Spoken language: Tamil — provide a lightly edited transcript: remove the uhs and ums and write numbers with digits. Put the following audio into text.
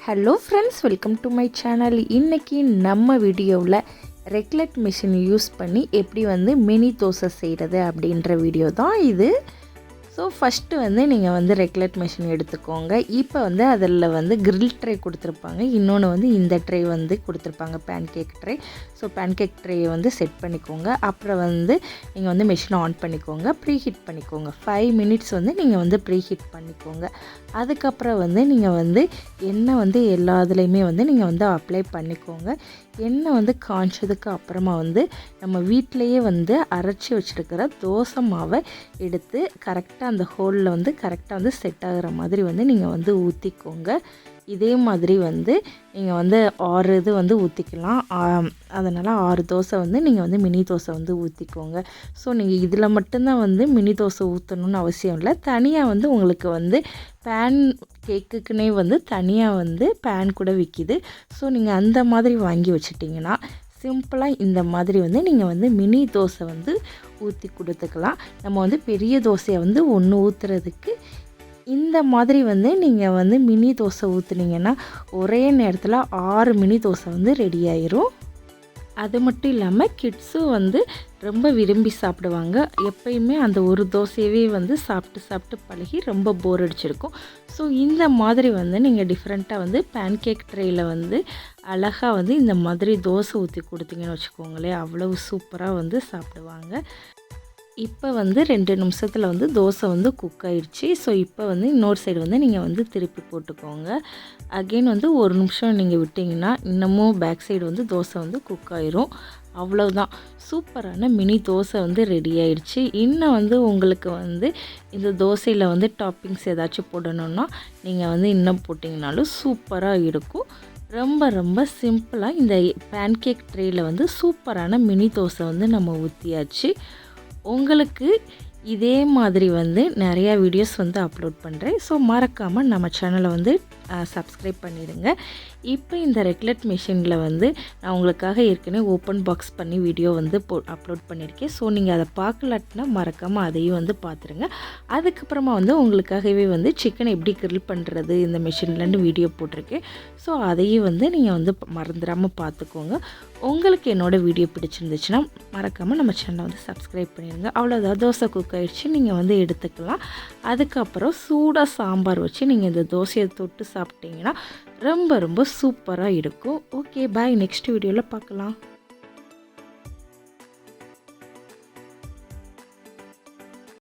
Hello friends, welcome to my channel. இன்றைக்கி நம்ம வீடியோவில் ரெக்லெட் மிஷின் யூஸ் பண்ணி எப்படி மினி தோசை செய்கிறது அப்படின்ற வீடியோ தான் இது. ஸோ ஃபஸ்ட்டு நீங்கள் ரெக்லெட் மிஷின் எடுத்துக்கோங்க. இப்போ அதில் கிரில் ட்ரே கொடுத்துருப்பாங்க. இன்னொன்று இந்த ட்ரே கொடுத்துருப்பாங்க, பேன்கேக் ட்ரே. ஸோ பேன்கேக் ட்ரேயை செட் பண்ணிக்கோங்க. அப்புறம் நீங்கள் மிஷினை ஆன் பண்ணிக்கோங்க, ப்ரீ ஹீட் பண்ணிக்கோங்க. 5 மினிட்ஸ் நீங்கள் ப்ரீ ஹீட் பண்ணிக்கோங்க. அதுக்கப்புறம் நீங்கள் எண்ணெய் எல்லா இதுலேயுமே நீங்கள் அப்ளை பண்ணிக்கோங்க. எண்ணெய் காய்ச்சதுக்கு அப்புறமா நம்ம வீட்டிலையே அரைச்சி வச்சுருக்கிற தோசை மாவை எடுத்து கரெக்டாக அந்த ஹோலில் கரெக்டாக செட் ஆகிற மாதிரி நீங்கள் ஊற்றிக்கோங்க. இதே மாதிரி நீங்கள் 6 இது ஊற்றிக்கலாம். அதனால் 6 தோசை நீங்கள் மினி தோசை ஊற்றிக்கோங்க. ஸோ நீங்கள் இதில் மட்டும்தான் மினி தோசை ஊற்றணுன்னு அவசியம் இல்லை. தனியாக உங்களுக்கு பேன் கேக்குக்குன்னே தனியாக பேன் கூட விற்கிது. ஸோ நீங்கள் அந்த மாதிரி வாங்கி வச்சிட்டிங்கன்னா சிம்பிளாக இந்த மாதிரி நீங்கள் மினி தோசை ஊற்றி கொடுத்துக்கலாம். நம்ம பெரிய தோசையை ஒன்று ஊற்றுறதுக்கு இந்த மாதிரி நீங்கள் மினி தோசை ஊற்றுனீங்கன்னா ஒரே நேரத்தில் 6 மினி தோசை ரெடி ஆயிரும். அது மட்டும் இல்லாமல் கிட்ஸும் ரொம்ப விரும்பி சாப்பிடுவாங்க. எப்பயுமே அந்த ஒரு தோசையவே சாப்பிட்டு பழகி ரொம்ப போர் அடிச்சிருக்கும். ஸோ இந்த மாதிரி நீங்கள் டிஃப்ரெண்ட்டாக பேன்கேக் ட்ரேயில் அழகாக இந்த மாதிரி தோசை ஊற்றி கொடுத்தீங்கன்னு வச்சுக்கோங்களேன், அவ்வளவு சூப்பராக சாப்பிடுவாங்க. இப்போ 2 நிமிஷத்தில் தோசை குக் ஆகிடுச்சு. ஸோ இப்போ இன்னொரு சைடு நீங்கள் திருப்பி போட்டுக்கோங்க. அகெயின் 1 நிமிஷம் நீங்கள் விட்டிங்கன்னா இன்னமும் பேக் சைடு தோசை குக் ஆயிரும். அவ்வளோதான், சூப்பரான மினி தோசை ரெடி ஆயிடுச்சு. இன்னும் உங்களுக்கு இந்த தோசையில் டாப்பிங்ஸ் ஏதாச்சும் போடணுன்னா நீங்கள் இன்னும் போட்டிங்கனாலும் சூப்பராக இருக்கும். ரொம்ப ரொம்ப சிம்பிளாக இந்த பேன்கேக் ட்ரேயில் சூப்பரான மினி தோசை நம்ம ஊற்றியாச்சு. உங்களுக்கு இதே மாதிரி நிறையா வீடியோஸ் அப்லோட் பண்ணுறேன். ஸோ மறக்காமல் நம்ம சேனலை சப்ஸ்கிரைப் பண்ணிடுங்க. இப்போ இந்த ரெக்லெட் மிஷினில் நான் உங்களுக்காக ஏற்கனவே ஓப்பன் பாக்ஸ் பண்ணி வீடியோ அப்லோட் பண்ணியிருக்கேன். ஸோ நீங்கள் அதை பார்க்கலாட்டினா மறக்காமல் அதையும் பார்த்துருங்க. அதுக்கப்புறமா உங்களுக்காகவே சிக்கனை எப்படி கிரில் பண்ணுறது இந்த மிஷின்லன்னு வீடியோ போட்டிருக்கேன். ஸோ அதையும் நீங்கள் மறந்துடாமல் பார்த்துக்கோங்க. உங்களுக்கு என்னோடய வீடியோ பிடிச்சிருந்துச்சுன்னா மறக்காமல் நம்ம சேனலை சப்ஸ்கிரைப் பண்ணிடுங்க. அவ்வளோதான், தோசை குக் ஆகிடுச்சு. நீங்கள் எடுத்துக்கலாம். அதுக்கப்புறம் சூடாக சாம்பார் வச்சு நீங்கள் இந்த தோசையை தொட்டு சாப்பிட்டீங்கன்னா ரொம்ப ரொம்ப சூப்பராக இருக்கும். ஓகே, பாய். நெக்ஸ்ட் வீடியோவில் பார்க்கலாம்.